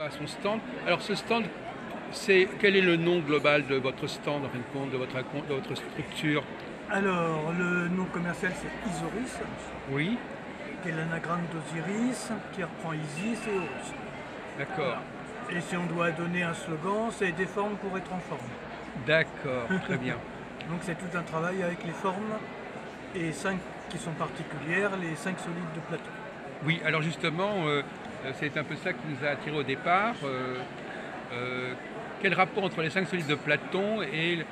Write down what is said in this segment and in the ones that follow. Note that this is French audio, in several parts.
À son stand. Alors ce stand, quel est le nom global de votre stand, en fin de compte, de votre structure? Alors, le nom commercial c'est Isoris, Oui, qui est l'anagramme d'Osiris, qui reprend Isis et Horus. d'accord. Et si on doit donner un slogan, c'est des formes pour être en forme. D'accord, très bien. Donc c'est tout un travail avec les formes et 5 qui sont particulières, les 5 solides de Platon. Oui, alors justement, c'est un peu ça qui nous a attirés au départ. Quel rapport entre les 5 solides de Platon et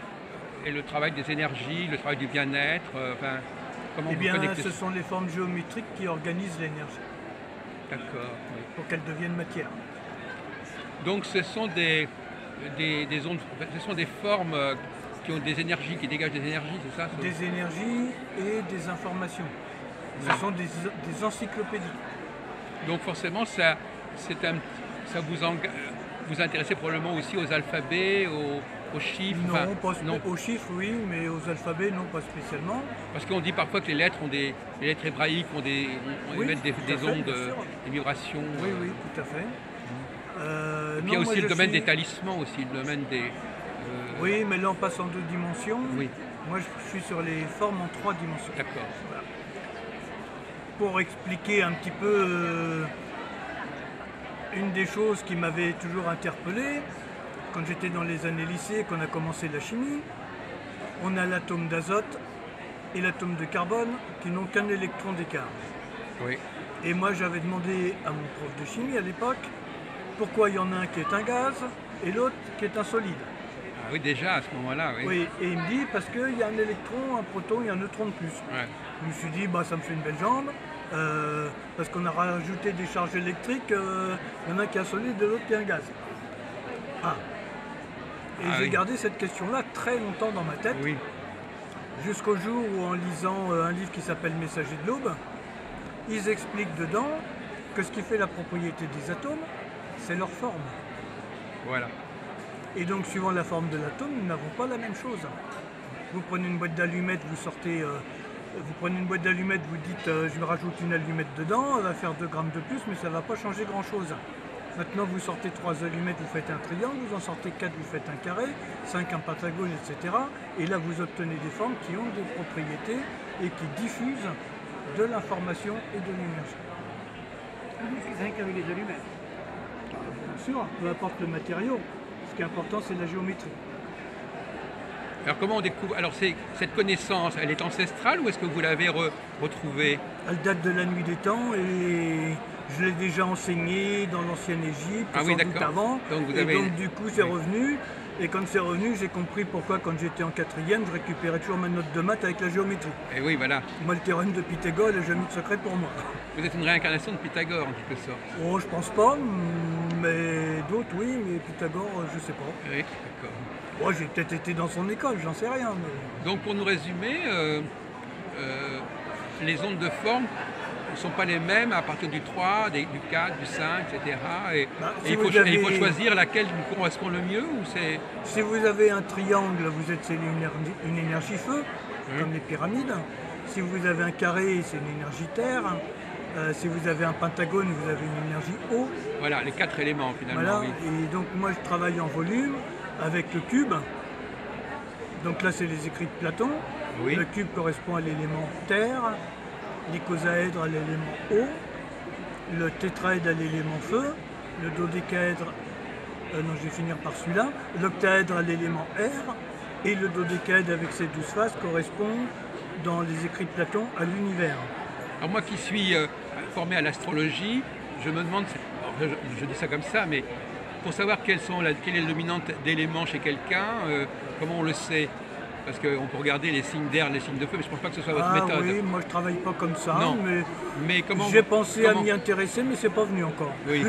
le travail des énergies, le travail du bien-être, enfin, comment Eh vous bien, connectez ce ça? sont les formes géométriques qui organisent l'énergie D'accord, oui. pour qu'elle devienne matière. Donc ce sont des ondes, ce sont des formes qui ont des énergies, qui dégagent des énergies, c'est ça? Des énergies et des informations. Ce sont des encyclopédies. Donc forcément, ça vous intéressez probablement aussi aux alphabets, aux chiffres. Non, Enfin, pas non, aux chiffres, oui, mais aux alphabets, non, pas spécialement. parce qu'on dit parfois que les lettres hébraïques Oui, émettent tout à des fait, ondes, bien sûr. des vibrations. Oui, oui, tout à fait. Et puis il y a Non, aussi moi, le je domaine suis- des talismans aussi, le domaine des. Oui, mais là on passe en 2 dimensions. Oui, Moi je suis sur les formes en 3 dimensions. d'accord. Voilà. Pour expliquer un petit peu une des choses qui m'avait toujours interpellé, quand j'étais dans les années lycée, qu'on a commencé la chimie, on a l'atome d'azote et l'atome de carbone qui n'ont qu'un électron d'écart. Oui, Et moi j'avais demandé à mon prof de chimie à l'époque pourquoi il y en a un qui est un gaz et l'autre qui est un solide. ah, oui, déjà à ce moment-là, oui. Oui, et il me dit parce qu'il y a un électron, un proton et un neutron de plus. Ouais. Je me suis dit, bah, ça me fait une belle jambe, parce qu'on a rajouté des charges électriques, il y en a qui est un solide et l'autre qui est un gaz. Ah. Et Ah j'ai oui. gardé cette question-là très longtemps dans ma tête, Oui, jusqu'au jour où en lisant un livre qui s'appelle Messager de l'aube, ils expliquent dedans que ce qui fait la propriété des atomes, c'est leur forme. voilà. Et donc, suivant la forme de l'atome, nous n'avons pas la même chose. Vous prenez une boîte d'allumettes, vous prenez une boîte d'allumettes, vous dites je me rajoute une allumette dedans, elle va faire 2 grammes de plus, mais ça ne va pas changer grand chose. Maintenant, vous sortez 3 allumettes, vous faites un triangle, vous en sortez 4, vous faites un carré, 5 un pentagone, etc. Et là, vous obtenez des formes qui ont des propriétés et qui diffusent de l'information et de l'énergie. C'est rien qu'avec les allumettes. Bien sûr, peu importe le matériau, ce qui est important, c'est la géométrie. Alors comment on découvre? Alors cette connaissance, elle est ancestrale ou est-ce que vous l'avez retrouvée? Elle date de la nuit des temps et je l'ai déjà enseignée dans l'ancienne Égypte, Ah oui, sans doute d'accord. avant. Donc vous Et avez- donc du coup c'est Oui. revenu. Et quand c'est revenu, j'ai compris pourquoi quand j'étais en 4e, je récupérais toujours ma note de maths avec la géométrie. Et oui, voilà. Moi le théorème de Pythagore n'est jamais de secret pour moi. Vous êtes une réincarnation de Pythagore en quelque sorte. Oh je pense pas, mais d'autres oui, mais Pythagore je sais pas. Oui, d'accord. Moi j'ai peut-être été dans son école, j'en sais rien. Mais... Donc pour nous résumer, les ondes de forme ne sont pas les mêmes à partir du 3, du 4, du 5, etc. Et, Bah, et si il faut, vous avez- il faut choisir laquelle nous correspond le mieux ou c'est... Si vous avez un triangle, vous êtes c'est une énergie feu, Oui. comme les pyramides. Si vous avez un carré, c'est une énergie terre. Si vous avez un pentagone, vous avez une énergie eau. Voilà, les 4 éléments finalement. Voilà. Oui. Et donc moi je travaille en volume avec le cube. Donc là c'est les écrits de Platon. Oui. Le cube correspond à l'élément terre, l'icosaèdre à l'élément eau, le tétraèdre à l'élément feu, le dodécaèdre, non je vais finir par celui-là, l'octaèdre à l'élément air, et le dodécaèdre avec ses 12 faces correspond dans les écrits de Platon à l'univers. Alors moi qui suis formé à l'astrologie, je me demande, alors, je dis ça comme ça, mais pour savoir quelle est la dominante d'éléments chez quelqu'un, comment on le sait? Parce qu'on peut regarder les signes d'air, les signes de feu, mais je ne pense pas que ce soit votre Ah méthode. oui, moi je travaille pas comme ça, Non. mais Mais comment j'ai pensé à comment- m'y intéresser, mais c'est pas venu encore. Oui.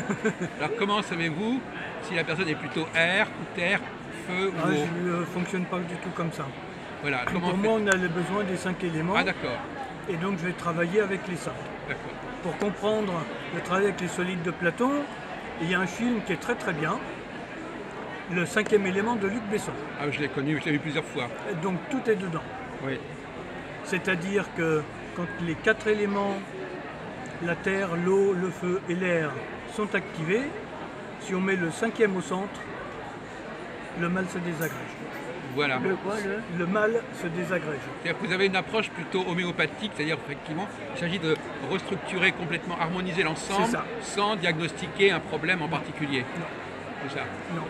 Alors comment savez-vous si la personne est plutôt air, ou terre, feu ou Ah, eau? je ne fonctionne pas du tout comme ça. Voilà. Comment Pour moi, on a le besoin des 5 éléments, Ah d'accord, et donc je vais travailler avec les 5. d'accord. Pour comprendre le travail avec les solides de Platon, il y a un film qui est très très bien, le 5e élément de Luc Besson. Ah, je l'ai connu, je l'ai vu plusieurs fois. Donc tout est dedans. Oui. C'est-à-dire que quand les 4 éléments, la terre, l'eau, le feu et l'air, sont activés, Si on met le 5e au centre, le mal se désagrège. Voilà. Le quoi, Le mal se désagrège. C'est-à-dire que vous avez une approche plutôt homéopathique, c'est-à-dire effectivement, il s'agit de restructurer complètement, harmoniser l'ensemble C'est ça. sans diagnostiquer un problème en particulier. Non. C'est ça. Non.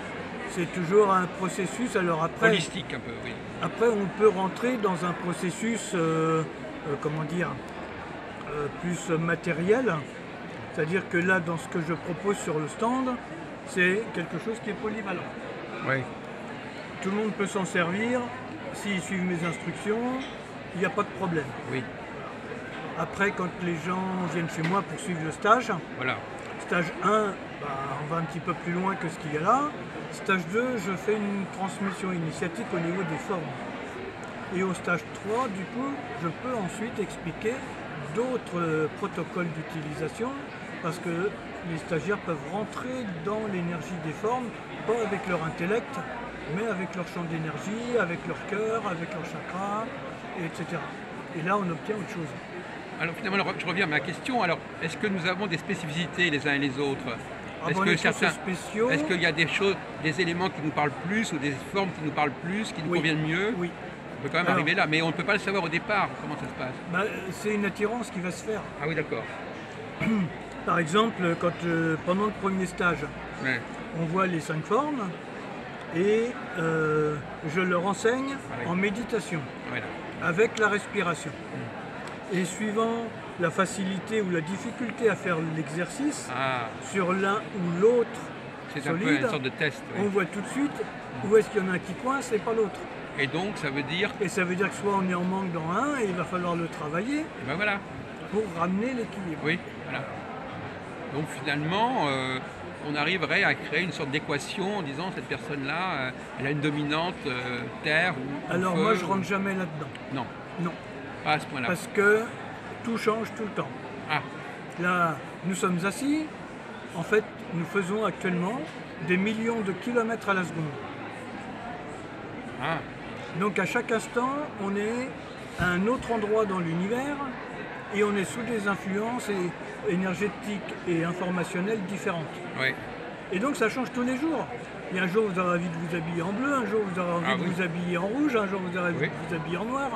C'est toujours un processus. Alors après, Holistique un peu, oui. après on peut rentrer dans un processus, comment dire, plus matériel. C'est-à-dire que là, dans ce que je propose sur le stand, c'est quelque chose qui est polyvalent. Oui. Tout le monde peut s'en servir. S'ils suivent mes instructions, il n'y a pas de problème. Oui. Après, quand les gens viennent chez moi pour suivre le stage, Voilà. stage 1, on va un petit peu plus loin que ce qu'il y a là. Stage 2, je fais une transmission initiatique au niveau des formes. Et au stage 3, du coup, je peux ensuite expliquer d'autres protocoles d'utilisation parce que les stagiaires peuvent rentrer dans l'énergie des formes, pas avec leur intellect, mais avec leur champ d'énergie, avec leur cœur, avec leur chakra, etc. Et là, on obtient autre chose. Alors finalement, je reviens à ma question. Alors, est-ce que nous avons des spécificités les uns et les autres? Est-ce On que est tous certains, spéciaux. est-ce qu'il y a des choses, des éléments qui nous parlent plus ou des formes qui nous parlent plus, qui nous Oui. conviennent mieux? Oui. On peut quand même Alors- arriver là, mais on ne peut pas le savoir au départ. Comment ça se passe? C'est une attirance qui va se faire. Ah oui, d'accord. Par exemple, quand pendant le premier stage, Ouais. on voit les 5 formes et je leur enseigne Oui. en méditation Voilà. avec la respiration. Et suivant la facilité ou la difficulté à faire l'exercice, Ah, sur l'un ou l'autre c'est un peu solide, une sorte de test. Oui. on voit tout de suite où est-ce qu'il y en a un qui coince et pas l'autre. Et donc, ça veut dire, Et ça veut dire que soit on est en manque dans un et il va falloir le travailler et ben voilà. pour ramener l'équilibre. Oui, voilà. Donc finalement, on arriverait à créer une sorte d'équation en disant cette personne-là, elle a une dominante terre ou Alors feu, moi je ou- rentre jamais là-dedans. Non, Non. pas à ce point-là. Parce que tout change tout le temps. Ah, Là, nous sommes assis. En fait, nous faisons actuellement des millions de kilomètres à la seconde. ah, Donc à chaque instant, on est à un autre endroit dans l'univers et on est sous des influences énergétiques et informationnelles différentes. oui, Et donc ça change tous les jours. Il y a un jour vous aurez envie de vous habiller en bleu, un jour vous aurez envie Ah de oui. vous habiller en rouge, un jour vous aurez envie Oui. de vous habiller en noir.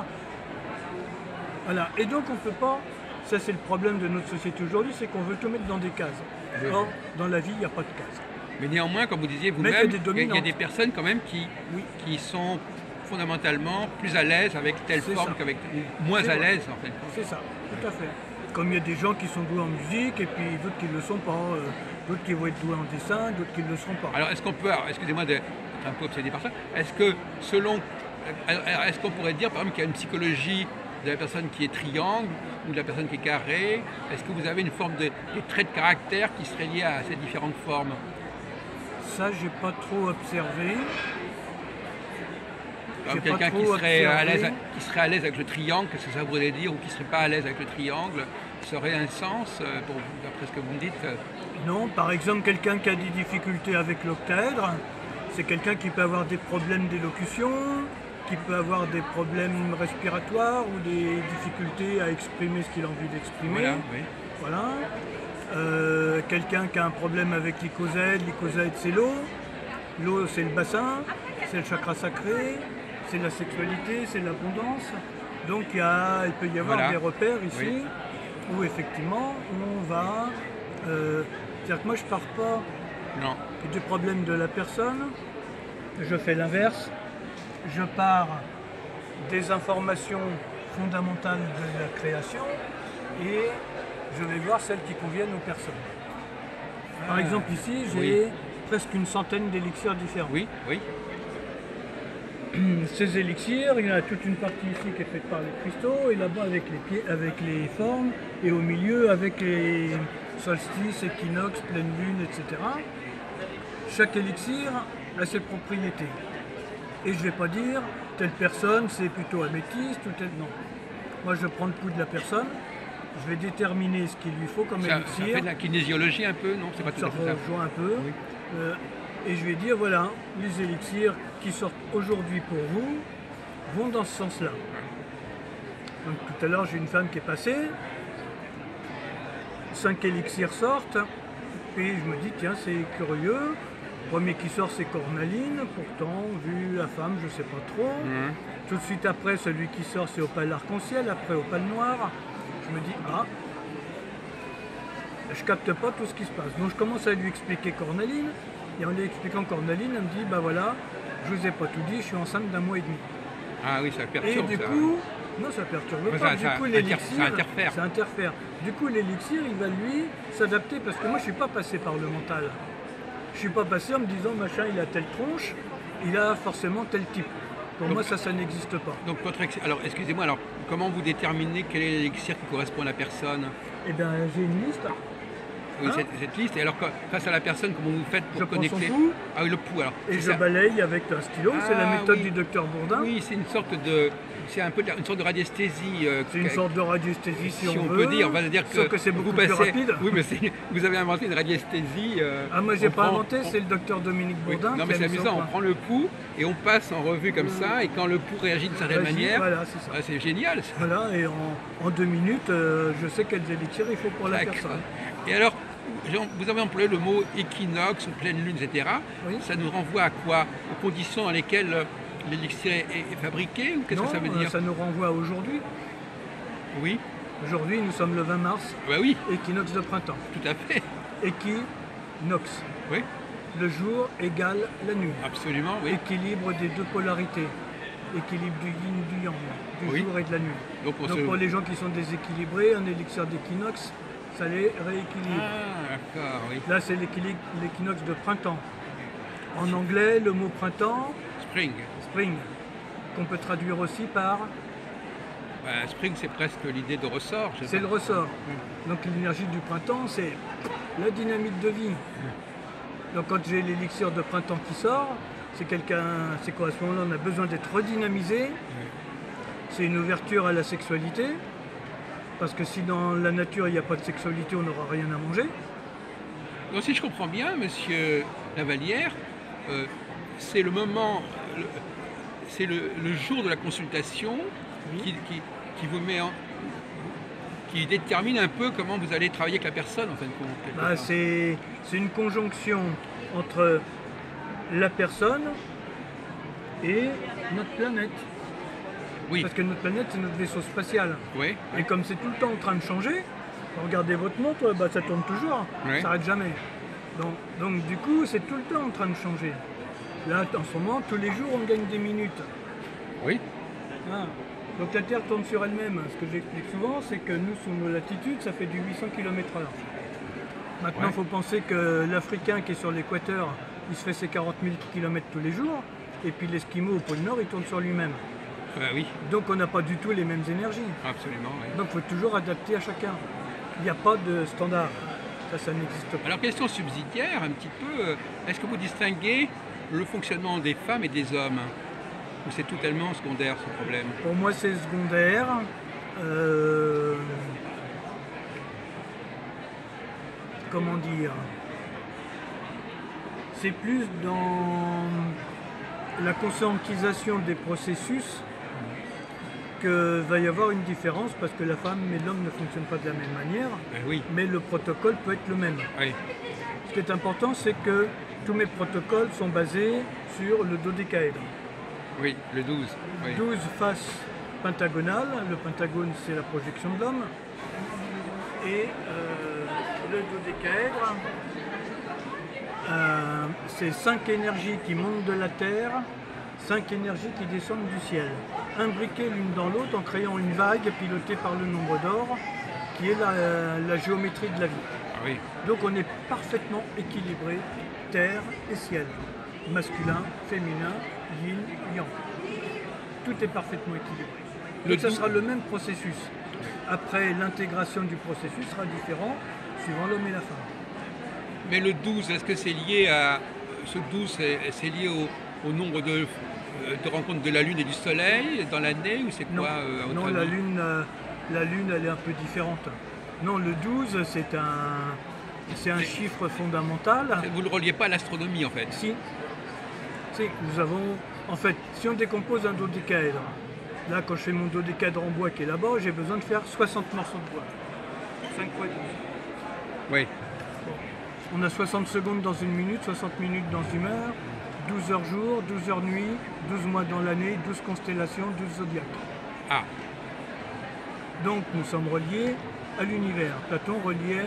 Voilà. Et donc on ne peut pas, ça c'est le problème de notre société aujourd'hui, c'est qu'on veut tout mettre dans des cases. Oui. Or, dans la vie, il n'y a pas de cases. mais néanmoins, comme vous disiez Mais il y a vous-même, des il y a dominantes. des personnes quand même Oui. qui sont fondamentalement plus à l'aise avec telle C'est forme ça. qu'avec, ou moins C'est à vrai. l'aise en fait. C'est ça, tout à fait. Comme il y a des gens qui sont doués en musique et puis d'autres qui ne le sont pas, d'autres qui vont être doués en dessin, d'autres qui ne le seront pas. Alors est-ce qu'on peut, alors, excusez-moi d'être un peu obsédé par ça, est-ce que selon, alors, est-ce qu'on pourrait dire par exemple qu'il y a une psychologie de la personne qui est triangle ou de la personne qui est carré? Est-ce que vous avez une forme des traits de caractère qui seraient liés à ces différentes formes? Ça, j'ai pas trop observé. Comme J'ai pas quelqu'un qui trop serait à l'aise, observé. qui serait à l'aise avec le triangle, qu'est-ce que ça voudrait dire, ou qui serait pas à l'aise avec le triangle, ça aurait un sens pour vous, d'après ce que vous me dites? Non, par exemple, quelqu'un qui a des difficultés avec l'octaèdre, c'est quelqu'un qui peut avoir des problèmes d'élocution, qui peut avoir des problèmes respiratoires ou des difficultés à exprimer ce qu'il a envie d'exprimer. Voilà, oui. Voilà. Quelqu'un qui a un problème avec l'icosède c'est l'eau. L'eau, c'est le bassin, c'est le chakra sacré, c'est la sexualité, c'est l'abondance. Donc il peut y avoir Voilà. des repères ici Oui. où effectivement on va... c'est-à-dire que moi je pars pas Non. du problème de la personne, je fais l'inverse, je pars des informations fondamentales de la création et je vais voir celles qui conviennent aux personnes. Par exemple ici j'ai presque une centaine d'élixirs différents. Oui, oui. Ces élixirs, il y en a toute une partie ici qui est faite par les cristaux et là-bas avec les pieds, avec les formes et au milieu avec les solstices, équinoxes, pleine lune, etc. Chaque élixir a ses propriétés. Et je ne vais pas dire telle personne c'est plutôt améthyste ou telle non. Moi je prends le pouls de la personne, je vais déterminer ce qu'il lui faut comme Ça élixir. fait de la kinésiologie un peu, non? C'est pas tout Ça à fait ça. rejoint un peu. Oui. Et je vais dire, voilà, les élixirs qui sortent aujourd'hui pour vous vont dans ce sens-là. Donc tout à l'heure, j'ai une femme qui est passée. 5 élixirs sortent. puis je me dis, tiens, c'est curieux. Le premier qui sort, c'est Cornaline. Pourtant, vu la femme, je sais pas trop. Tout de suite après, celui qui sort, c'est Opale Arc-en-Ciel. Après, Opale Noir. Je me dis, ah, je capte pas tout ce qui se passe. Donc, je commence à lui expliquer Cornaline. Et en lui expliquant Cornaline, elle me dit, bah voilà, je vous ai pas tout dit, je suis enceinte d'1 mois et demi. Ah oui, ça Et perturbe du ça. coup, non, ça perturbe Ouais, pas. ça- Du ça coup, inter- l'élixir, ça interfère. ça interfère. Du coup, l'élixir, il va lui s'adapter parce que moi, je suis pas passé par le mental. Je suis pas passé en me disant, machin, il a telle tronche, il a forcément tel type. Pour Donc- moi, ça n'existe pas. Donc, alors, excusez-moi, alors, comment vous déterminez quel est l'élixir qui correspond à la personne? Eh bien, j'ai une liste. Oui, Hein cette liste. Et alors, face à la personne, comment vous faites pour Je prends son connecter? pouls. Ah oui, le pouls, alors. Et c'est je ça. balaye avec un stylo. C'est la Ah, méthode oui. du docteur Bourdin. Oui, c'est une sorte de. C'est un peu une sorte de radiesthésie. C'est une sorte de radiesthésie, si, si on veut. peut dire, on va dire Sauf que c'est vous beaucoup plus passez- rapide. Oui, mais vous avez inventé une radiesthésie. Ah, moi, j'ai on pas prend- inventé, on- c'est le docteur Dominique Oui. Bourdin. Non, qui mais a c'est mis ça au amusant, on point. prend le pouls et on passe en revue comme ça, et quand le pouls réagit d'une certaine Réagit, manière, voilà, c'est ça. ah, c'est génial. Ça. Voilà, et en 2 minutes, je sais quels élixirs il faut pour la D'accord. personne. Et alors, vous avez employé le mot équinoxe ou pleine lune, etc. Oui. Ça nous renvoie à quoi? Aux conditions dans lesquelles l'élixir est fabriqué, ou qu'est-ce Non, que ça veut dire? ça nous renvoie à aujourd'hui. Oui, Aujourd'hui, nous sommes le 20 mars, bah oui, équinoxe de printemps. tout à fait. Équinoxe, Oui, le jour égale la nuit. absolument, oui. Équilibre des deux polarités. Équilibre du yin, du yang, du Oui. jour et de la nuit. Donc on Donc se... pour les gens qui sont déséquilibrés, un élixir d'équinoxe, ça les rééquilibre. Ah, d'accord, oui. Là, c'est l'équinoxe de printemps. En anglais, le mot printemps, Spring. spring, qu'on peut traduire aussi par Bah, spring, c'est presque l'idée de ressort. je sais c'est pas. le ressort. Donc l'énergie du printemps, c'est la dynamique de vie. Donc quand j'ai l'élixir de printemps qui sort, c'est quoi à ce moment-là, on a besoin d'être redynamisé. C'est une ouverture à la sexualité. Parce que si dans la nature il n'y a pas de sexualité, on n'aura rien à manger. Donc si je comprends bien, monsieur Lavalière, c'est le moment, c'est le jour de la consultation Oui. qui vous met en... qui détermine un peu comment vous allez travailler avec la personne, en fin de compte. quelque Bah, part. c'est une conjonction entre la personne et notre planète. Oui, Parce que notre planète, c'est notre vaisseau spatial. oui, Et comme c'est tout le temps en train de changer, regardez votre montre, bah, ça tourne toujours, Ouais. ça s'arrête jamais. Donc du coup, c'est tout le temps en train de changer. Là, en ce moment, tous les jours, on gagne des minutes. oui, Ah. Donc la Terre tourne sur elle-même. Ce que j'explique souvent, c'est que nous, sous nos latitudes, ça fait du 800 km/h. Maintenant, il Ouais. faut penser que l'Africain qui est sur l'équateur, il se fait ses 40 000 km tous les jours. Et puis l'Esquimau au pôle Nord, il tourne sur lui-même. oui, Donc on n'a pas du tout les mêmes énergies. absolument. Oui. Donc il faut toujours adapter à chacun. Il n'y a pas de standard. Ça n'existe pas. Alors, question subsidiaire, un petit peu, est-ce que vous distinguez le fonctionnement des femmes et des hommes? Ou c'est totalement secondaire, ce problème? Pour moi, c'est secondaire. Comment dire? C'est plus dans la conscientisation des processus que va y avoir une différence parce que la femme et l'homme ne fonctionnent pas de la même manière, Oui, mais le protocole peut être le même. oui, Ce qui est important, c'est que tous mes protocoles sont basés sur le dodécaèdre. oui, le 12. Oui. 12 faces pentagonales, le pentagone c'est la projection de l'homme, et le dodécaèdre, c'est 5 énergies qui montent de la Terre, 5 énergies qui descendent du ciel, imbriquées l'une dans l'autre en créant une vague pilotée par le nombre d'or, qui est la géométrie de la vie. Ah oui. Donc on est parfaitement équilibré, terre et ciel, masculin, féminin, yin, yang. Tout est parfaitement équilibré. Donc ça sera le même processus. Après, l'intégration du processus sera différent suivant l'homme et la femme. Mais le 12, est-ce que c'est lié à... Ce 12, c'est lié au nombre de rencontres de la Lune et du Soleil dans l'année, ou c'est Non, quoi à votre non avis la lune, elle est un peu différente. Non, le 12, c'est un chiffre fondamental. Vous ne le reliez pas à l'astronomie, en fait. Si, nous avons, en fait, si on décompose un dodécaèdre, là quand je fais mon dodécaèdre en bois qui est là-bas, j'ai besoin de faire 60 morceaux de bois. 5 fois 12. Oui, On a 60 secondes dans une minute, 60 minutes dans une heure, 12 heures jour, 12 heures nuit, 12 mois dans l'année, 12 constellations, 12 zodiaques. Ah, Donc nous sommes reliés à l'univers. Platon reliait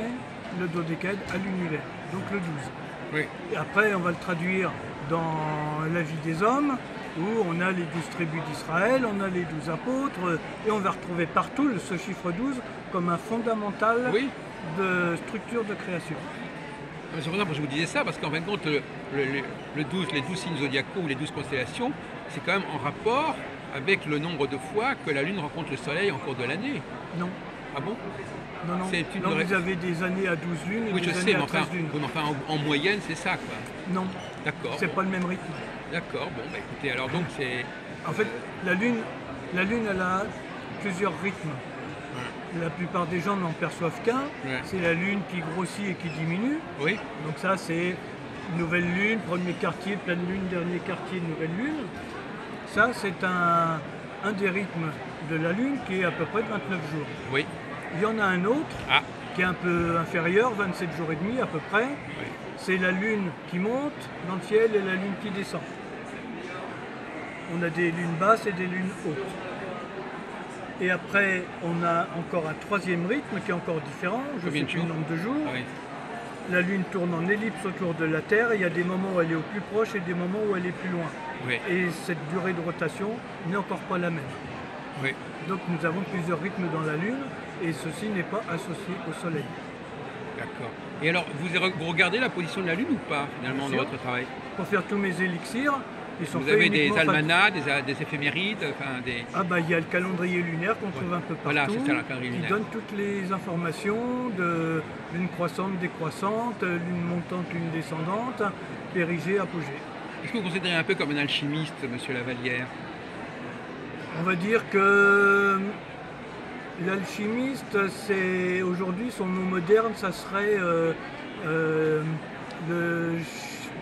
le dodécaèdre à l'univers, donc le 12. oui. Et après, on va le traduire dans la vie des hommes, où on a les 12 tribus d'Israël, on a les 12 apôtres, et on va retrouver partout ce chiffre 12 comme un fondamental Oui. de structure de création. C'est pour ça que je vous disais ça, parce qu'en fin de compte, le 12, les 12 signes zodiacaux ou les 12 constellations, c'est quand même en rapport avec le nombre de fois que la Lune rencontre le Soleil en cours de l'année. Non, Ah bon? non, non. C'est une Non, vraie- vous avez des années à 12 lunes et Oui, je des sais, années mais à enfin, 13 lunes. oui, mais enfin, en moyenne, c'est ça, quoi. Non, D'accord. c'est pas le même rythme. D'accord, bon, bah écoutez, alors donc c'est... En fait, la Lune, elle a plusieurs rythmes. La plupart des gens n'en perçoivent qu'un. Ouais. C'est la Lune qui grossit et qui diminue. Oui, Donc ça, c'est nouvelle Lune, premier quartier, pleine Lune, dernier quartier, nouvelle Lune. Ça, c'est un des rythmes de la Lune qui est à peu près de 29 jours. oui. Il y en a un autre Ah, qui est un peu inférieur, 27 jours et demi à peu près. oui. C'est la Lune qui monte dans le ciel et la Lune qui descend. On a des lunes basses et des lunes hautes. Et après, on a encore un troisième rythme qui est encore différent. Je Combien sais de plus le jours? nombre de jours. Ah oui. La Lune tourne en ellipse autour de la Terre. Il y a des moments où elle est au plus proche et des moments où elle est plus loin. Oui, Et cette durée de rotation n'est encore pas la même. oui. Donc nous avons plusieurs rythmes dans la Lune et ceci n'est pas associé au Soleil. D'accord. Et alors, vous regardez la position de la Lune ou pas, finalement, Bien dans sûr. votre travail? Pour faire tous mes élixirs, ils sont Vous faits avez des uniquement almanachs, des éphémérides, enfin des... Ah bah il y a le calendrier lunaire qu'on trouve un peu partout, Voilà, c'est ça, le calendrier qui lunaire. donne toutes les informations de lune croissante, décroissante, lune montante, lune descendante, périgée, apogée. Est-ce que vous considérez un peu comme un alchimiste, monsieur Lavallière? On va dire que l'alchimiste, c'est aujourd'hui son nom moderne, ça serait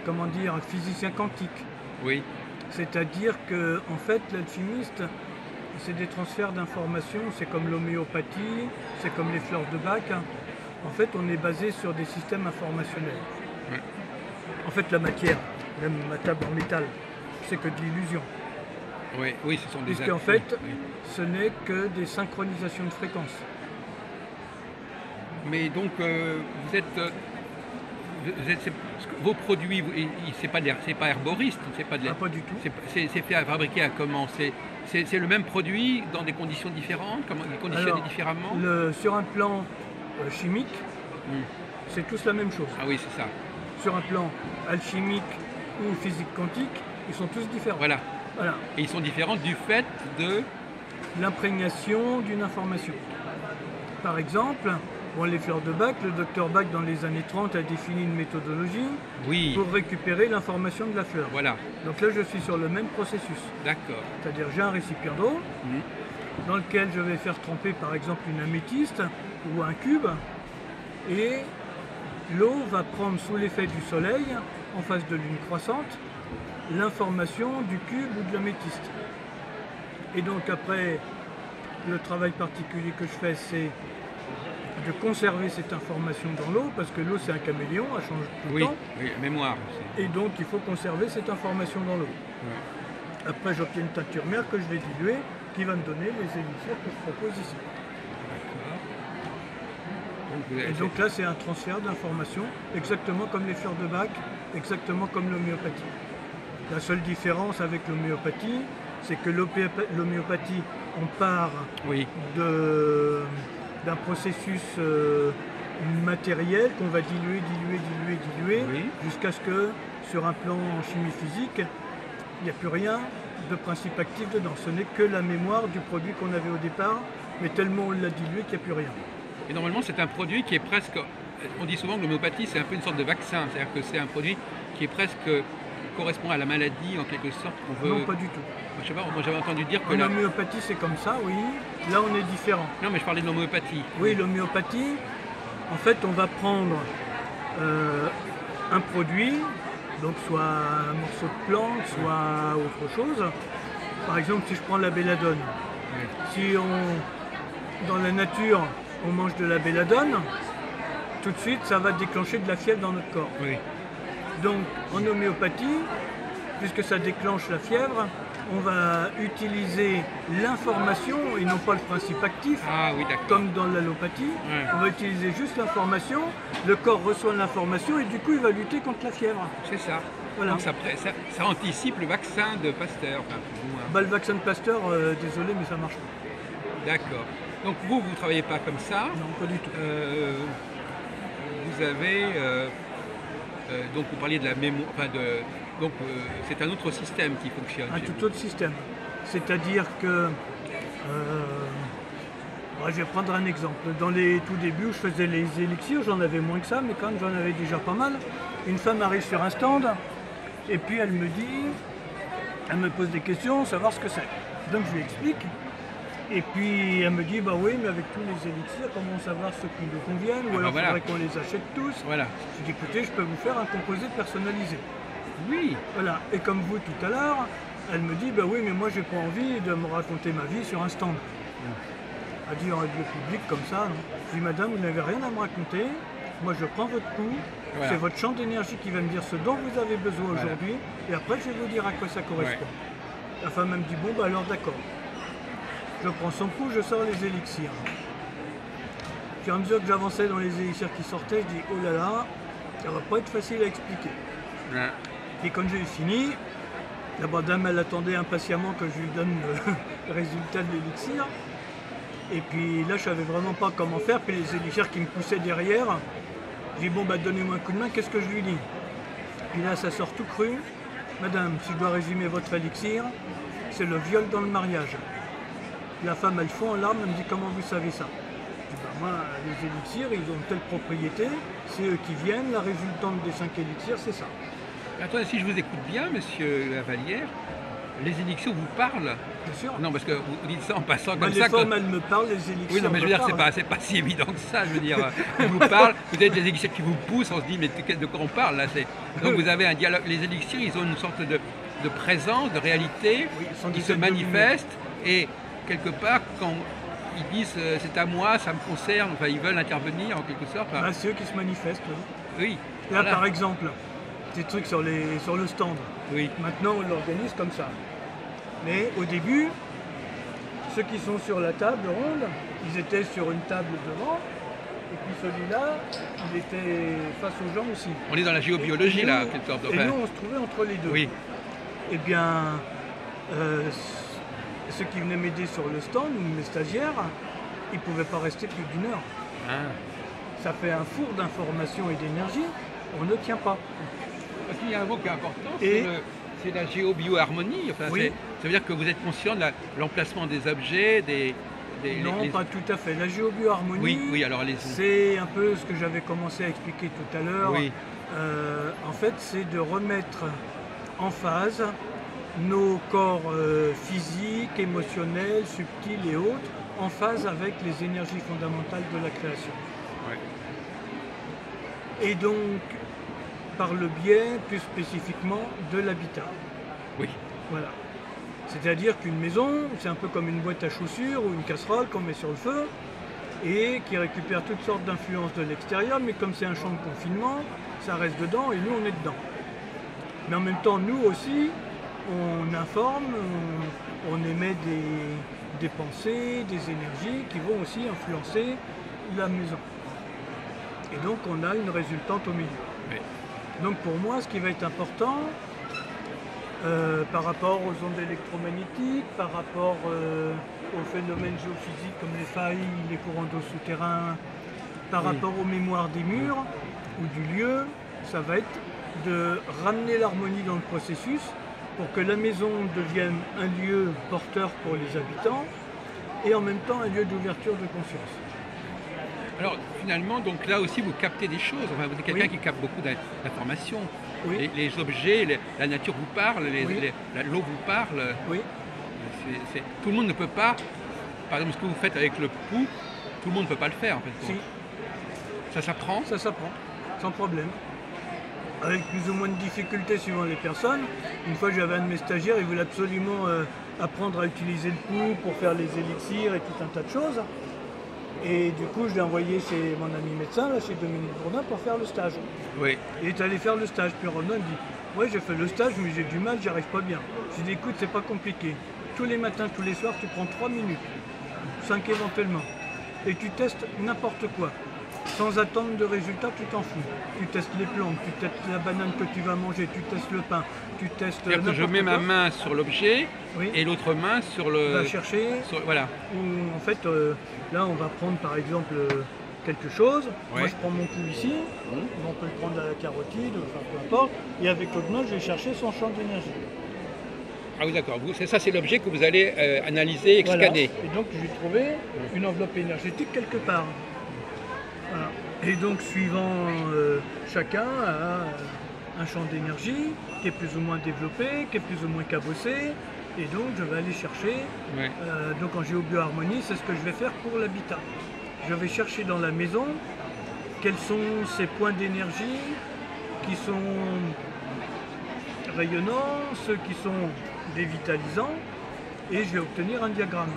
comment dire, un physicien quantique. Oui, C'est-à-dire que en fait l'alchimiste, c'est des transferts d'informations, c'est comme l'homéopathie, c'est comme les fleurs de Bach. En fait, on est basé sur des systèmes informationnels. Ouais. En fait, la matière, même ma table en métal, c'est que de l'illusion. oui, oui, ce sont des... Puisqu'en fait, oui. ce n'est que des synchronisations de fréquences. Mais donc, vous êtes... vos produits, c'est pas herboriste, c'est pas de la... Ah, pas du tout. C'est fait à fabriquer à comment? C'est le même produit dans des conditions différentes, comment il est conditionné Alors, différemment? sur un plan chimique, Hmm. c'est tous la même chose. Ah oui, c'est ça. Sur un plan alchimique ou physique quantique, ils sont tous différents. Voilà. Voilà. Et ils sont différents du fait de... L'imprégnation d'une information. Par exemple, bon, les fleurs de Bach, le docteur Bach dans les années 30 a défini une méthodologie Oui, pour récupérer l'information de la fleur. voilà. Donc là je suis sur le même processus. D'accord. C'est-à-dire j'ai un récipient d'eau Mhm. dans lequel je vais faire tremper par exemple une améthyste ou un cube et l'eau va prendre sous l'effet du soleil en phase de lune croissante l'information du cube ou de l'améthyste. Et donc après, le travail particulier que je fais, c'est de conserver cette information dans l'eau, parce que l'eau c'est un caméléon, elle change tout le Oui, temps, oui, mémoire aussi. et donc il faut conserver cette information dans l'eau. Ouais. Après j'obtiens une teinture mère que je vais diluer, qui va me donner les élixirs que je propose ici. D'accord. Donc, vous avez- Et donc là c'est un transfert d'informations, exactement comme les fleurs de Bach, exactement comme l'homéopathie. La seule différence avec l'homéopathie, c'est que l'homéopathie, on part Oui, d'un processus matériel qu'on va diluer, Oui. jusqu'à ce que, sur un plan en chimie physique, il n'y a plus rien de principe actif dedans. Ce n'est que la mémoire du produit qu'on avait au départ, mais tellement on l'a dilué qu'il n'y a plus rien. et normalement c'est un produit qui est presque... On dit souvent que l'homéopathie c'est un peu une sorte de vaccin, c'est-à-dire que c'est un produit qui est presque... correspond à la maladie en quelque sorte qu'on veut... Non, pas du tout. Je sais pas, moi j'avais entendu dire que... En la- homéopathie, c'est comme ça, oui. Là, on est différent. Non mais je parlais de l'homéopathie. Oui, l'homéopathie, en fait, on va prendre un produit, donc soit un morceau de plante, soit autre chose. Par exemple, si je prends la belladone, si dans la nature, on mange de la belladone, tout de suite, ça va déclencher de la fièvre dans notre corps. Oui. Donc, en homéopathie, puisque ça déclenche la fièvre, on va utiliser l'information et non pas le principe actif, Ah oui, d'accord. comme dans l'allopathie. Ouais. On va utiliser juste l'information, le corps reçoit l'information et du coup, il va lutter contre la fièvre. C'est ça. Voilà. Donc ça anticipe le vaccin de Pasteur, enfin, plus ou moins. Bah, le vaccin de Pasteur, désolé, mais ça marche pas. D'accord. Donc vous ne travaillez pas comme ça. Non, pas du tout. Vous avez donc vous parliez de la mémoire, enfin donc c'est un autre système qui fonctionne. Un chez tout vous. autre système. C'est-à-dire que, je vais prendre un exemple. Dans les tout débuts où je faisais les élixirs, j'en avais moins que ça, mais quand même j'en avais déjà pas mal. Une femme arrive sur un stand et puis elle me pose des questions, savoir ce que c'est. Donc je lui explique. Et puis elle me dit, bah oui, mais avec tous les élixirs, comment savoir ceux qui nous conviennent, ou alors il voilà. faudrait qu'on les achète tous. Voilà. Je dis, écoutez, je peux vous faire un composé personnalisé. Oui. Voilà, et comme vous tout à l'heure, elle me dit, bah oui, mais moi j'ai pas envie de me raconter ma vie sur un stand. Elle dit en lieu public comme ça, non. Je dis, madame, vous n'avez rien à me raconter, moi je prends votre pouls, Voilà. c'est votre champ d'énergie qui va me dire ce dont vous avez besoin Voilà. aujourd'hui, et après je vais vous dire à quoi ça correspond. La femme elle me dit, bon bah alors d'accord. Je prends son pouls, je sors les élixirs. Puis à mesure que j'avançais dans les élixirs qui sortaient, je dis, oh là là, ça va pas être facile à expliquer. Ouais. Et quand j'ai eu fini, la dame elle attendait impatiemment que je lui donne le résultat de l'élixir. Et puis là je savais vraiment pas comment faire, puis les élixirs qui me poussaient derrière, j'ai dit bon bah donnez-moi un coup de main, qu'est-ce que je lui dis? Et là ça sort tout cru. Madame, si je dois résumer votre élixir, c'est le viol dans le mariage. La femme elle fond en larmes, elle me dit comment vous savez ça? Je dis, bah, moi les élixirs ils ont telle propriété, c'est eux qui viennent, la résultante des 5 élixirs c'est ça. Attendez, si je vous écoute bien, monsieur Lavalière, les élixirs vous parlent? Bien sûr. Non, parce que vous dites ça en passant Bah, comme les ça. formes, elles me parlent, les élixirs Oui, non, mais je veux me dire, parlent. c'est pas si évident que ça. Je veux dire, ils vous parlent, vous avez des élixirs qui vous poussent, on se dit, mais de quoi on parle là? Donc vous avez un dialogue. Les élixirs, ils ont une sorte de présence, de réalité, Oui, ils sont qui des se êtres de lumière. manifestent, et quelque part, quand ils disent c'est à moi, ça me concerne, enfin, ils veulent intervenir en quelque sorte. Enfin, Bah, c'est eux qui se manifestent. Oui. oui, Là, voilà. par exemple, des trucs sur le stand. Oui, Maintenant, on l'organise comme ça. Mais au début, ceux qui sont sur la table ronde, ils étaient sur une table devant, et puis celui-là, il était face aux gens aussi. on est dans la géobiologie Et là, nous- quelque sorte. Et Enfin, nous, on se trouvait entre les deux. oui, Eh bien, ceux qui venaient m'aider sur le stand, mes stagiaires, ils ne pouvaient pas rester plus d'une heure. hein. Ça fait un four d'informations et d'énergie, on ne tient pas. Parce qu'il y a un mot qui est important, Et- c'est la géobioharmonie. Enfin, Oui. ça veut dire que vous êtes conscient de l'emplacement des objets, Non, les- pas tout à fait. La géobioharmonie, Oui, oui, alors allez-y. c'est un peu ce que j'avais commencé à expliquer tout à l'heure. Oui. En fait, c'est de remettre en phase nos corps physiques, émotionnels, subtils et autres, en phase avec les énergies fondamentales de la création. Ouais. Et donc, par le biais, plus spécifiquement, de l'habitat. Oui. Voilà. C'est-à-dire qu'une maison, c'est un peu comme une boîte à chaussures ou une casserole qu'on met sur le feu et qui récupère toutes sortes d'influences de l'extérieur, mais comme c'est un champ de confinement, ça reste dedans et nous on est dedans. Mais en même temps, nous aussi, on informe, on émet des pensées, des énergies qui vont aussi influencer la maison. Et donc on a une résultante au milieu. Oui. Donc pour moi, ce qui va être important, par rapport aux ondes électromagnétiques, par rapport aux phénomènes géophysiques comme les failles, les courants d'eau souterrains, par rapport aux mémoires des murs ou du lieu, ça va être de ramener l'harmonie dans le processus pour que la maison devienne un lieu porteur pour les habitants et en même temps un lieu d'ouverture de conscience. Alors finalement, donc là aussi, vous captez des choses. Enfin, vous êtes quelqu'un Oui. qui capte beaucoup d'informations. Oui. Les objets, la nature vous parle, Oui. l'eau vous parle. Oui, Tout le monde ne peut pas, par exemple, ce que vous faites avec le pouls, tout le monde ne peut pas le faire en fait. si, Ça s'apprend. ça s'apprend, sans problème. Avec plus ou moins de difficultés suivant les personnes. Une fois, j'avais un de mes stagiaires, il voulait absolument apprendre à utiliser le pouls pour faire les élixirs et tout un tas de choses. Et du coup, je l'ai envoyé chez mon ami médecin, là, chez Dominique Bourdin, pour faire le stage. Oui. Il est allé faire le stage, puis Ronan me dit ouais, j'ai fait le stage, mais j'ai du mal, j'y arrive pas bien. Je lui dis écoute, c'est pas compliqué. Tous les matins, tous les soirs, tu prends 3 minutes, 5 éventuellement, et tu testes n'importe quoi. Sans attendre de résultat, tu t'en fous. Tu testes les plantes, tu testes la banane que tu vas manger, tu testes le pain, tu testes. C'est-à-dire que je mets ma main sur l'objet Oui. et l'autre main sur le. Va chercher. Voilà. Ou en fait, là, on va prendre par exemple quelque chose. Ouais. Moi, je prends mon coup ici. On peut le prendre à la carotide, enfin peu importe. Et avec l'autre main, je vais chercher son champ d'énergie. Ah oui, d'accord. Ça, c'est l'objet que vous allez analyser et Voilà. scanner. Et donc, je vais trouver une enveloppe énergétique quelque part. Voilà. Et donc, suivant chacun a un champ d'énergie qui est plus ou moins développé, qui est plus ou moins cabossé. Et donc, je vais aller chercher. Ouais. Donc, en géobioharmonie, c'est ce que je vais faire pour l'habitat. Je vais chercher dans la maison quels sont ces points d'énergie qui sont rayonnants, ceux qui sont dévitalisants, et je vais obtenir un diagramme.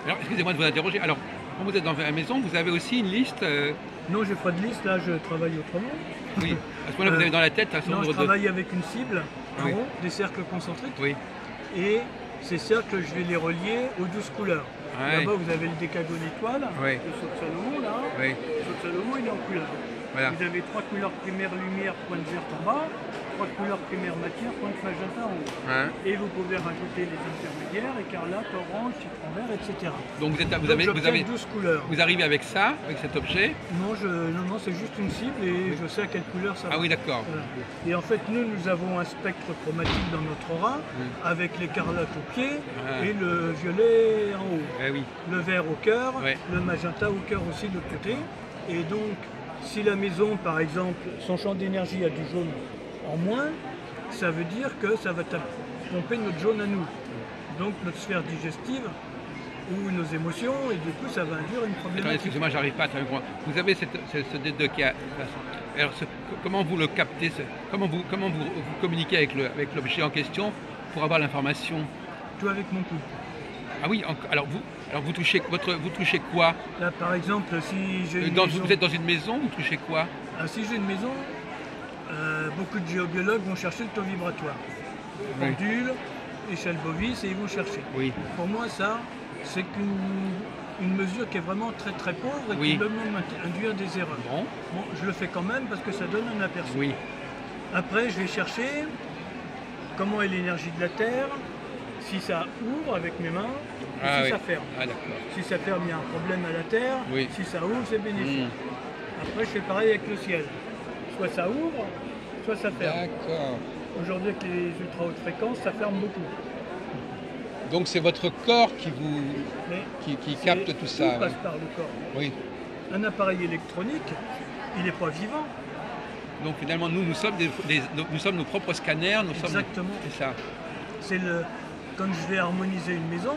Alors, excusez-moi de vous interroger. Alors, quand vous êtes dans la maison, vous avez aussi une liste. Non, j'ai pas de liste, là je travaille autrement. Oui. À ce moment-là, vous avez dans la tête un certain Non, je nombre de. travaille avec une cible, un Oui. rond, des cercles concentriques, Oui. et ces cercles, je vais les relier aux 12 couleurs. Ouais. Là-bas, vous avez le décagone étoile, Oui. le saut de Salomon, là. Oui. Le saut de Salomon, il est en couleur. Voilà. Vous avez 3 couleurs primaires lumière, pointe verte en bas, 3 couleurs primaires matière, pointe magenta en haut. Hein. Et vous pouvez rajouter les intermédiaires, écarlate, orange, citron vert, etc. Donc vous Donc, j'obtiens 12 couleurs. vous arrivez avec ça, avec cet objet. Non, non, c'est juste une cible et je sais à quelle couleur ça va. Ah oui, d'accord. Voilà. Et en fait, nous avons un spectre chromatique dans notre aura, avec l'écarlate au pied Ah. et le violet en haut. Eh oui. Le vert au cœur, Ouais. le magenta au cœur aussi de l'autre côté. Et donc, si la maison, par exemple, son champ d'énergie a du jaune en moins, ça veut dire que ça va pomper notre jaune à nous. Donc notre sphère digestive ou nos émotions, et du coup ça va induire une Attendez, problématique. excusez-moi, j'arrive pas à travailler. Vous avez ce D2 qui a. Alors, comment vous le captez comment vous communiquez avec l'objet en question pour avoir l'information? Tout avec mon coup. Ah oui, alors vous touchez quoi? Là par exemple, si j'ai une maison, Vous êtes dans une maison, vous touchez quoi? si j'ai une maison, beaucoup de géobiologues vont chercher le taux vibratoire. Oui. Pendule, échelle bovis, et ils vont chercher. Oui. Pour moi, ça, c'est une mesure qui est vraiment très très pauvre et Oui. qui peut même induire des erreurs. Bon. Bon, je le fais quand même parce que ça donne un aperçu. Oui. Après, je vais chercher comment est l'énergie de la Terre, si ça ouvre avec mes mains, ou Ah si oui. ça ferme. Ah d'accord. Si ça ferme, il y a un problème à la Terre. Oui. Si ça ouvre, c'est bénéfique. Après, je fais pareil avec le ciel. Soit ça ouvre, soit ça ferme. D'accord. Aujourd'hui, avec les ultra hautes fréquences, ça ferme beaucoup. Donc c'est votre corps Mais qui capte tout ça. passe par le corps. Oui. Un appareil électronique, il n'est pas vivant. Donc finalement, nous sommes nous sommes nos propres scanners. Exactement. C'est ça. Quand je vais harmoniser une maison,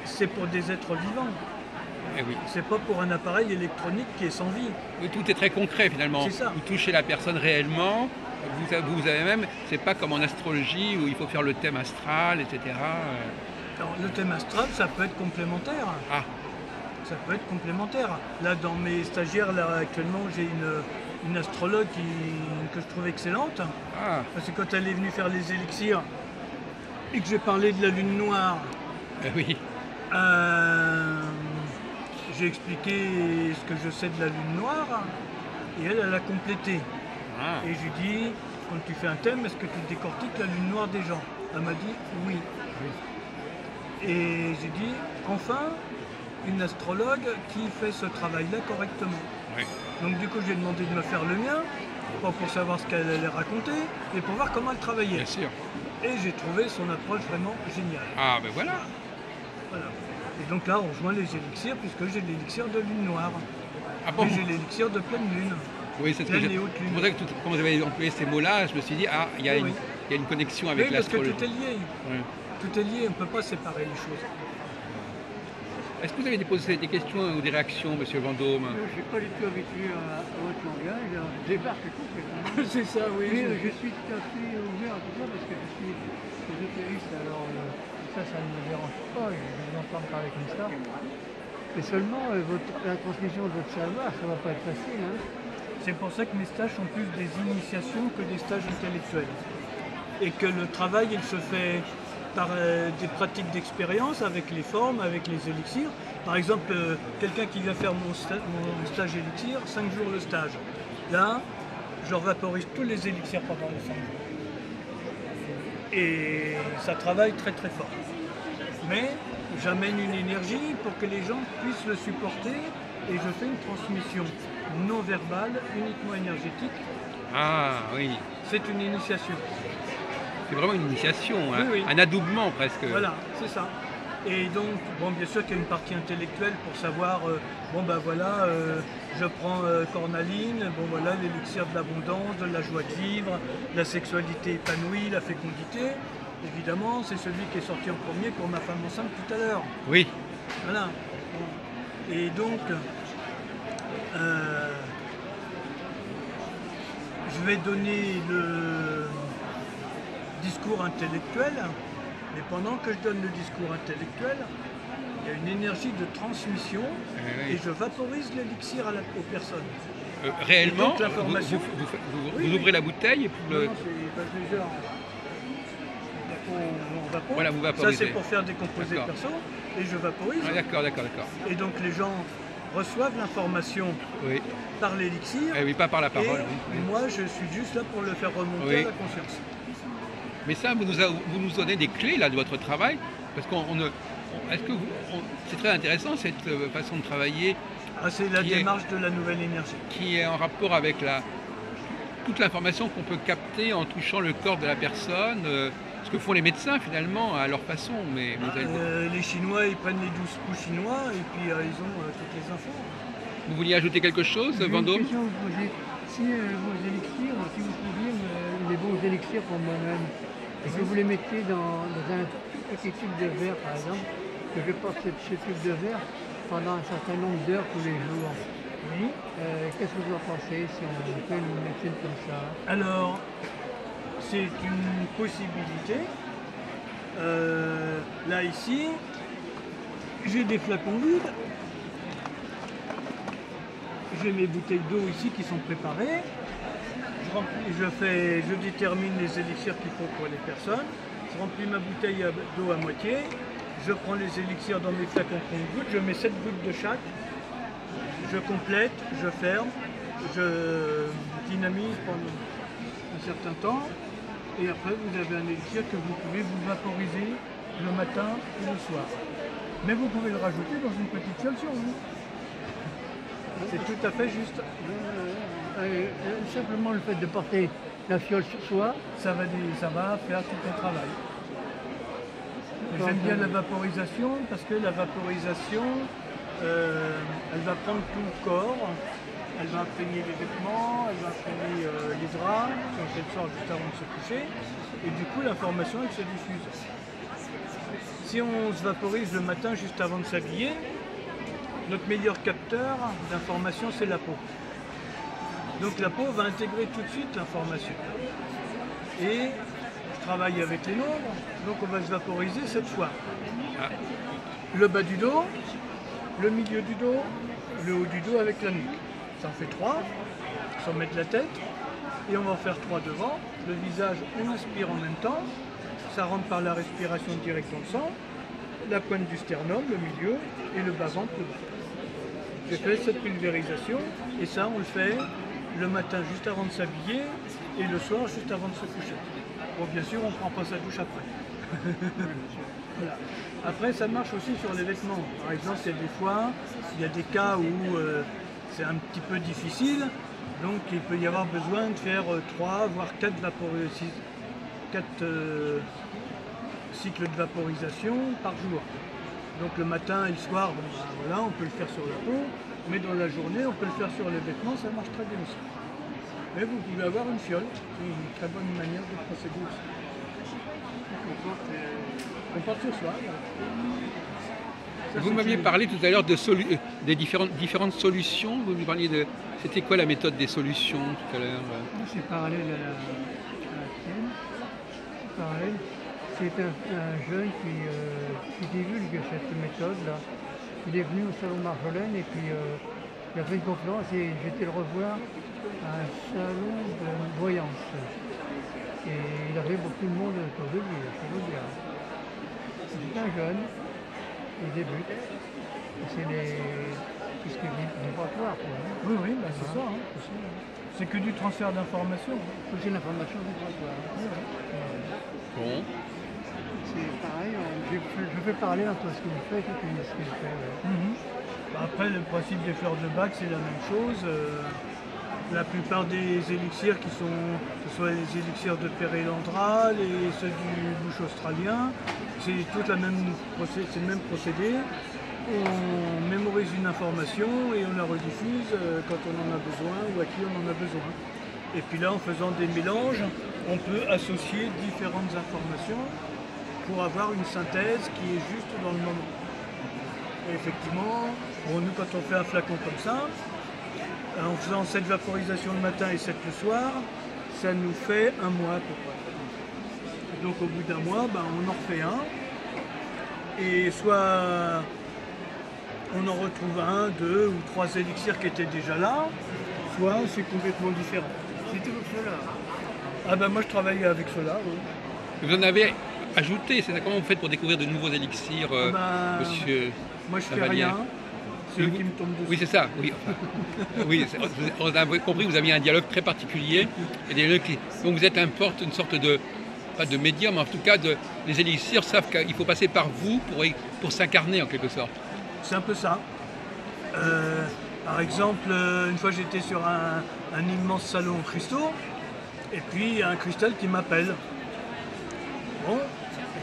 c'est pour des êtres vivants. Eh oui. C'est pas pour un appareil électronique qui est sans vie. Oui, tout est très concret finalement. C'est ça. Vous touchez la personne réellement. Vous avez même, c'est pas comme en astrologie où il faut faire le thème astral, etc. Alors, le thème astral, ça peut être complémentaire. Ah, Ça peut être complémentaire. Là, dans mes stagiaires, là, actuellement, j'ai une astrologue que je trouve excellente. ah, Parce que quand elle est venue faire les élixirs et que j'ai parlé de la lune noire, oui. j'ai expliqué ce que je sais de la lune noire et elle a complété. Ah, Et j'ai dit, quand tu fais un thème, est-ce que tu décortiques la lune noire des gens? Elle m'a dit oui. Et j'ai dit, enfin, une astrologue qui fait ce travail-là correctement. oui. Donc du coup, j'ai demandé de me faire le mien, pas pour savoir ce qu'elle allait raconter, mais pour voir comment elle travaillait. Bien sûr. Et j'ai trouvé son approche vraiment géniale. Ah, ben voilà. Voilà. Et donc là, on rejoint les élixirs, puisque j'ai l'élixir de lune noire. Ah bon? Et j'ai l'élixir de pleine lune. Oui, c'est ce que Pleine j'ai. et haute lune. C'est pour ça que quand vous avez employé ces mots-là, je me suis dit, ah, il y a Oui. une connexion Oui, avec parce que l'astrologie. tout est lié. Ouais. Tout est lié, on ne peut pas séparer les choses. Est-ce que vous avez posé des questions ou des réactions, Monsieur Vendôme? Je ne suis pas du tout habitué à votre langage, alors je débarque complètement. C'est ça, oui. Mais je suis tout à fait ouvert à tout ça parce que je suis ésotériste, alors ça ne me dérange pas, je vous entends parler comme ça. Mais seulement la transmission de votre savoir, ça va pas être facile. Hein. C'est pour ça que mes stages sont plus des initiations que des stages intellectuels. Et que le travail, il se fait par des pratiques d'expérience avec les formes, avec les élixirs. Par exemple, quelqu'un qui vient faire mon stage élixir, 5 jours le stage. Là, je leur vaporise tous les élixirs pendant les 5 jours. Et ça travaille très très fort. Mais j'amène une énergie pour que les gens puissent le supporter et je fais une transmission non verbale, uniquement énergétique. Ah oui, C'est une initiation. c'est vraiment une initiation, hein, Oui, oui. un adoubement presque. Voilà, c'est ça. Et donc, bon, bien sûr qu'il y a une partie intellectuelle pour savoir, bon ben voilà, je prends cornaline, bon voilà, l'élixir de l'abondance, de la joie de vivre, la sexualité épanouie, la fécondité. Évidemment, c'est celui qui est sorti en premier pour ma femme enceinte tout à l'heure. Oui, Voilà. Et donc, je vais donner le discours intellectuel, mais pendant que je donne le discours intellectuel, il y a une énergie de transmission oui. et je vaporise l'élixir aux personnes. réellement, Et donc, l'information- vous Oui, ouvrez oui. la bouteille et pour le... Non, c'est pas déjà. On vapore. Voilà, vous Ça, vaporisez. c'est pour faire décomposer D'accord. perso et je vaporise. Ah, d'accord. Et donc, les gens reçoivent l'information Oui. par l'élixir. Eh oui, pas par la Et parole. Oui. moi, je suis juste là pour le faire remonter Oui. à la conscience. Mais ça, vous nous donnez des clés là de votre travail, parce est-ce que c'est très intéressant cette façon de travailler Ah, c'est la Qui est- démarche de la nouvelle énergie. qui est en rapport avec toute l'information qu'on peut capter en touchant le corps de la personne, ce que font les médecins finalement à leur façon. Mais vous, Les Chinois, ils prennent les 12 coups chinois et puis ils ont toutes les infos. vous vouliez ajouter quelque chose, J'ai une Vendôme? question à vous poser. Si vos élixirs, si vous pouviez les beaux élixirs pour moi-même, et que vous les mettiez dans un petit tube de verre, par exemple, que je porte ce tube de verre pendant un certain nombre d'heures tous les jours. Oui. Qu'est-ce que vous en pensez si on fait une médecine comme ça? Alors, c'est une possibilité. Là, ici, j'ai des flacons vides. J'ai mes bouteilles d'eau ici qui sont préparées. Je détermine les élixirs qu'il faut pour les personnes. Je remplis ma bouteille d'eau à moitié. Je prends les élixirs dans mes flacons compte-gouttes. Je mets 7 gouttes de chaque. Je complète, je ferme, je dynamise pendant un certain temps. Et après, vous avez un élixir que vous pouvez vous vaporiser le matin et le soir. Mais vous pouvez le rajouter dans une petite fiole sur vous. C'est tout à fait juste. Simplement le fait de porter la fiole sur soi, Ça va faire tout un travail. J'aime bien la vaporisation parce que la vaporisation, elle va prendre tout le corps, elle va imprégner les vêtements, elle va imprégner les draps, quand elle sort juste avant de se coucher, et du coup l'information elle se diffuse. Si on se vaporise le matin juste avant de s'habiller, notre meilleur capteur d'information c'est la peau. Donc la peau va intégrer tout de suite l'information. Et je travaille avec les nombres, donc on va se vaporiser 7 fois. Ah. Le bas du dos, le milieu du dos, le haut du dos avec la nuque. Ça en fait 3, sans mettre la tête. Et on va en faire 3 devant. Le visage, on inspire en même temps. Ça rentre par la respiration directe dans le sang. La pointe du sternum, le milieu, et le bas-ventre, le bas. J'ai fait cette pulvérisation, et ça on le fait le matin juste avant de s'habiller, et le soir juste avant de se coucher. Bon, bien sûr, on ne prend pas sa douche après. Voilà. Après, ça marche aussi sur les vêtements. Par exemple, il y a des cas où c'est un petit peu difficile, donc il peut y avoir besoin de faire 3 voire 4 cycles de vaporisation par jour. Donc le matin et le soir, bon, ben, voilà, on peut le faire sur la peau, mais dans la journée, on peut le faire sur les vêtements, ça marche très bien aussi. Mais vous pouvez avoir une fiole, c'est une très bonne manière de procéder aussi. On porte sur soi. Voilà. Ça, Vous c'est m'aviez une- parlé tout à l'heure des différentes solutions. Vous me parliez de... C'était quoi la méthode des solutions tout à l'heure? c'est parallèle à la tienne. C'est parallèle. C'est un jeune qui divulgue cette méthode-là. Il est venu au salon Marjolaine et puis il a fait une conférence et j'ai été le revoir à un salon de voyance. Et il avait beaucoup de monde autour de lui, je peux vous dire. C'est un jeune, il débute. C'est tout ce qui est vibratoire, quoi. Oui, oui, bah, c'est ça. Hein. C'est ça. C'est que du transfert d'informations. C'est l'information vibratoire. Bon. C'est pareil, je fais parler entre ce que vous faites et puis ce que je fais. Ouais. Bah, après, le principe des fleurs de bac, c'est la même chose. La plupart des élixirs que ce soit les élixirs de Pérélandral et ceux du bouche australien, c'est le même procédé. On mémorise une information et on la rediffuse quand on en a besoin ou à qui on en a besoin. Et puis là, en faisant des mélanges, on peut associer différentes informations pour avoir une synthèse qui est juste dans le moment. Et effectivement, bon, nous quand on fait un flacon comme ça, en faisant 7 vaporisations le matin et 7 le soir, ça nous fait un mois à peu près. Donc au bout d'un mois, ben, on en refait un. Et soit on en retrouve un, 2 ou 3 élixirs qui étaient déjà là, soit c'est complètement différent. C'est toujours cela. Ah ben moi je travaille avec cela, oui. Vous en avez ajouté, c'est ça, comment vous faites pour découvrir de nouveaux élixirs, monsieur Moi je fais Lavallière? rien, c'est eux qui me tombent dessus. Oui, c'est ça, oui. Enfin, oui, on a compris que vous aviez un dialogue très particulier. Et donc vous êtes une sorte de, pas de médium, mais en tout cas, les élixirs savent qu'il faut passer par vous pour s'incarner en quelque sorte. C'est un peu ça. Par exemple, une fois j'étais sur un immense salon en cristaux, et puis il y a un cristal qui m'appelle. Bon,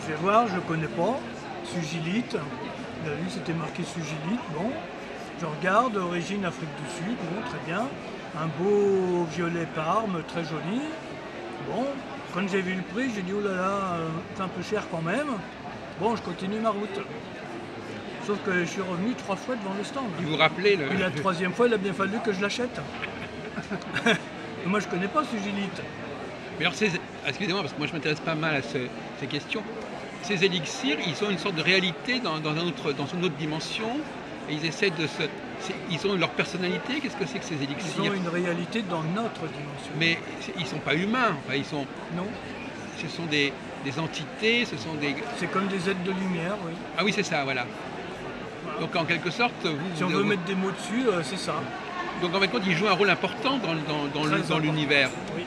je vais voir, je ne connais pas, Sugilite. Vous avez vu, c'était marqué Sugilite. Bon, je regarde, origine Afrique du Sud, bon, très bien. Un beau violet parme, très joli. Bon, quand j'ai vu le prix, j'ai dit oh là là, c'est un peu cher quand même. Bon, je continue ma route. Sauf que je suis revenu 3 fois devant le stand. Vous vous rappelez Et la 3e fois, il a bien fallu que je l'achète. Moi, je connais pas Sugilite. Mais alors, excusez-moi, parce que moi je m'intéresse pas mal à ces questions. Ces élixirs, ils ont une sorte de réalité dans une autre dimension, et ils essaient ils ont leur personnalité. Qu'est-ce que c'est que ces élixirs? Ils ont une réalité dans notre dimension. Mais ils sont pas humains. Enfin, Non. Ce sont des entités, ce sont des... C'est comme des êtres de lumière, oui. Ah oui, c'est ça, voilà. Donc en quelque sorte, si on veut mettre des mots dessus, c'est ça. Donc en fin de compte, ils jouent un rôle important dans l'univers. Oui.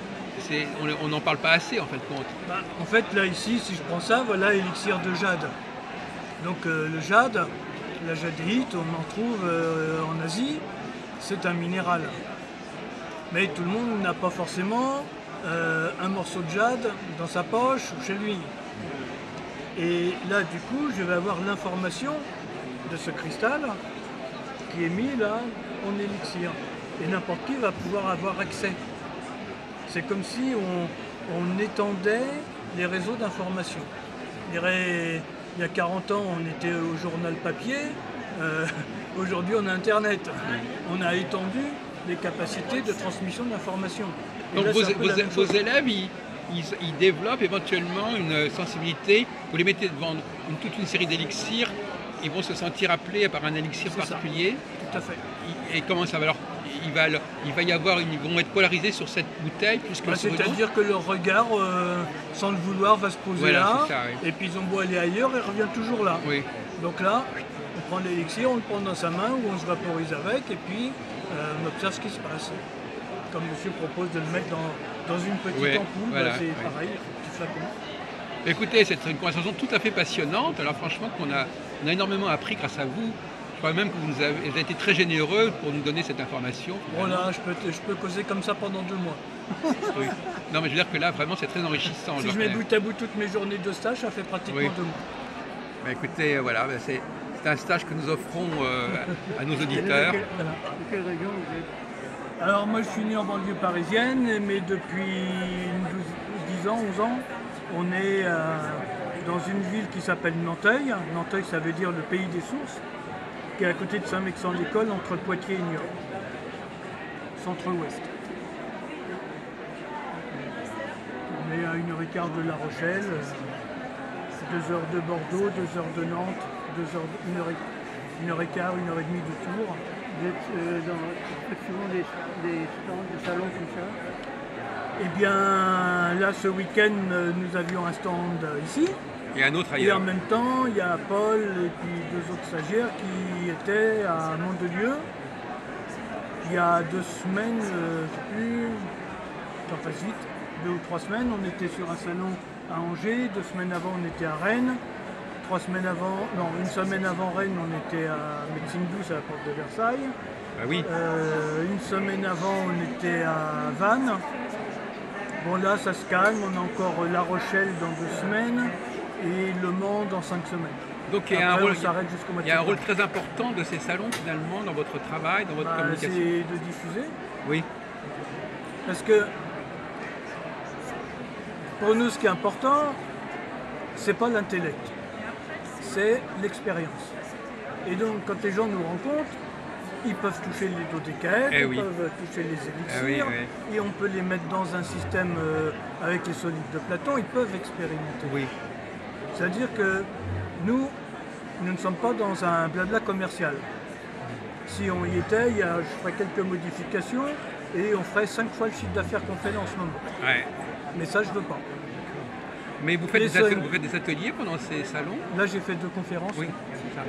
On n'en parle pas assez en fin de compte. Bah, en fait, là ici, si je prends ça, voilà élixir de jade. Donc le jade, la jadéite, on en trouve en Asie, c'est un minéral. Mais tout le monde n'a pas forcément un morceau de jade dans sa poche ou chez lui. Et là, du coup, je vais avoir l'information de ce cristal qui est mis là en élixir. Et n'importe qui va pouvoir avoir accès. C'est comme si on étendait les réseaux d'information. Je dirais, il y a 40 ans, on était au journal papier. Aujourd'hui, on a Internet. On a étendu les capacités de transmission d'informations. Donc là, vos élèves, ils développent éventuellement une sensibilité. Vous les mettez devant toute une série d'élixirs. Ils vont se sentir appelés par un élixir particulier. Ça. Tout à fait. Et comment ça va alors il va y avoir ils vont être polarisés sur cette bouteille plus que sur une autre. C'est-à-dire que leur regard, sans le vouloir, va se poser là. Ça, oui. Et puis ils ont beau aller ailleurs, ils reviennent toujours là. Oui. Donc là, on prend l'élixir, on le prend dans sa main ou on se vaporise avec et puis on observe ce qui se passe. Comme monsieur propose de le mettre dans une petite ampoule, voilà, c'est pareil, un petit flacon. Écoutez, c'est une conversation tout à fait passionnante. Alors franchement, on a énormément appris grâce à vous. Je crois même que vous avez été très généreux pour nous donner cette information. Voilà, je peux causer comme ça pendant 2 mois. Oui. Non, mais je veux dire que là, vraiment, c'est très enrichissant. Si je mets bout à bout toutes mes journées de stage, ça fait pratiquement 2 mois. Bah, écoutez, voilà, c'est un stage que nous offrons à nos auditeurs. De quelle région vous êtes? Alors moi, je suis né en banlieue parisienne, mais depuis 10 ans, 11 ans, on est dans une ville qui s'appelle Nanteuil. Nanteuil, ça veut dire le pays des sources, qui est à côté de Saint-Mexan-l'École, entre Poitiers et Niort. Centre-ouest. On est à 1h15 de La Rochelle, 2 heures de Bordeaux, 2 heures de Nantes, 1 heure et 1h15, 1h30 de tour. Vous êtes souvent des stands, des salons comme ça? Eh bien, là, ce week-end, nous avions un stand ici. Et un autre Et ailleurs. en même temps, il y a Paul et puis 2 autres stagiaires qui étaient à Mandelieu. Il y a 2 semaines, je ne sais plus, j'en passe vite, 2 ou 3 semaines, on était sur un salon à Angers. 2 semaines avant, on était à Rennes. 3 semaines avant, non, une semaine avant Rennes, on était à Médecine Douce à la porte de Versailles. Bah oui. Une semaine avant, on était à Vannes. Bon, là, ça se calme. On a encore La Rochelle dans 2 semaines et Le Mans dans 5 semaines. Donc il y a Après, un rôle, on s'arrête jusqu'au mois de il y a un rôle septembre. très important de ces salons finalement dans votre travail, dans votre C'est communication. de diffuser. Oui, Parce que pour nous, ce qui est important, c'est pas l'intellect, c'est l'expérience. Et donc, quand les gens nous rencontrent, ils peuvent toucher les dodécaèdres, Eh ils oui. peuvent toucher les élixirs, Eh oui, et on peut les mettre dans un système avec les solides de Platon, ils peuvent expérimenter. oui. C'est-à-dire que nous ne sommes pas dans un blabla commercial. Si on y était, je ferais quelques modifications et on ferait 5 fois le chiffre d'affaires qu'on fait là en ce moment. Ouais. Mais ça, je veux pas. Mais vous faites, Les des ateliers, seuls- vous faites des ateliers pendant ces salons? Là, j'ai fait 2 conférences. Oui, c'est ça.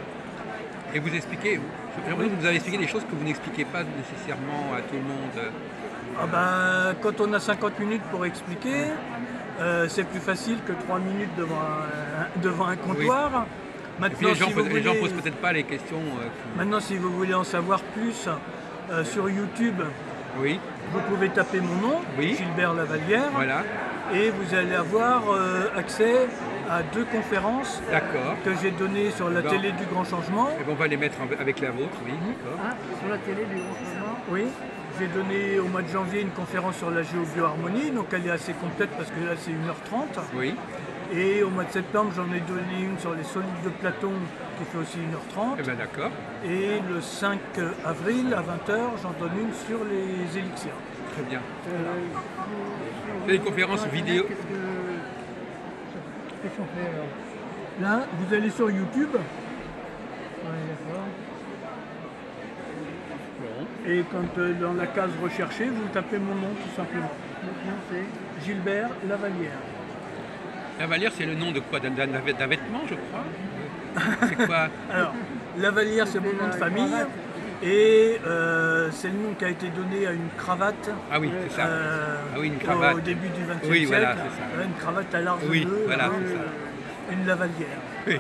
Et vous expliquez, j'ai l'impression que vous avez expliqué des choses que vous n'expliquez pas nécessairement à tout le monde. Ah ben, quand on a 50 minutes pour expliquer, c'est plus facile que 3 minutes devant un comptoir. Et puis Maintenant, les gens, si vous les gens voulez- posent peut-être pas les questions. Maintenant, si vous voulez en savoir plus, sur YouTube, Oui, vous pouvez taper mon nom, Oui. Gilbert Lavallière, voilà, et vous allez avoir accès à 2 conférences d'accord. que j'ai données sur la Bon. télé du Grand Changement. Et on va les mettre avec la vôtre, oui, d'accord. Ah, sur la télé du Grand Changement? Oui, j'ai donné au mois de janvier une conférence sur la géobioharmonie, donc elle est assez complète parce que là c'est 1h30. Oui, Et au mois de septembre, j'en ai donné une sur les solides de Platon qui fait aussi 1h30. eh bien d'accord, Et le 5 avril à 20h, j'en donne une sur les élixirs. très bien. C'est une conférence vidéo. Qu'est-ce qu'on fait alors? Là, vous allez sur YouTube Ouais, d'accord. Bon. et quand dans la case rechercher, vous tapez mon nom tout simplement. Maintenant, c'est Gilbert Lavallière. Lavalière, c'est le nom de quoi? D'un vêtement, je crois? C'est quoi? Alors, Lavallière, c'est mon nom de la famille. cravate. Et c'est le nom qui a été donné à une cravate Ah oui, c'est ça. Ah oui, une au cravate. début du XXe Oui, siècle. voilà, c'est ça. Une cravate à large Oui, bleu, voilà, avec, c'est ça. une Lavallière. Oui,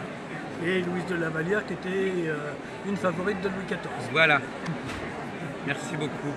Et Louise de Lavallière qui était une favorite de Louis XIV. voilà. Merci beaucoup.